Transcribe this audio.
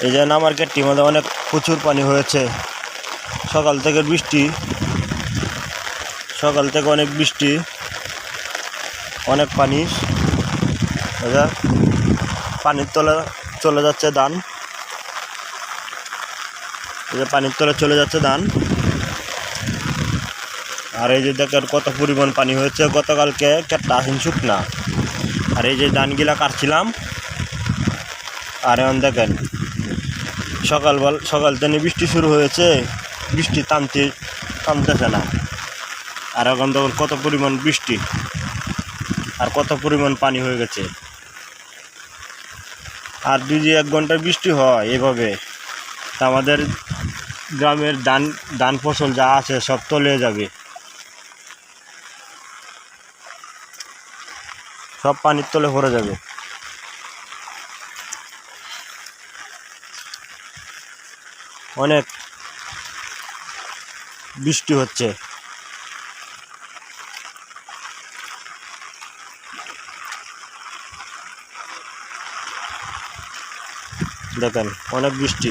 এই যে আমার গেটটির মধ্যে অনেক প্রচুর পানি হয়েছে। সকাল থেকে অনেক বৃষ্টি, অনেক পানি। পানির তলে চলে যাচ্ছে ধান। এই যে পানির তলে চলে যাচ্ছে ধান। আর এই যে দেখেন কত পরিমাণ পানি হয়েছে। গতকালকে কেটটা আসেন শুকনা। আর এই যে ধানগুলা কাটছিলাম। আর এখন দেখেন সকাল থেকে বৃষ্টি শুরু হয়েছে, বৃষ্টি থামতেছে না। আর এখন দেখুন কত পরিমাণ বৃষ্টি আর কত পরিমাণ পানি হয়ে গেছে। আর যদি 1 ঘন্টা বৃষ্টি হয় এভাবে, তা আমাদের গ্রামের ধান ফসল যা আছে সব তলিয়ে যাবে, সব পানির তলে ভরে যাবে। অনেক বৃষ্টি হচ্ছে। দেখেন অনেক বৃষ্টি।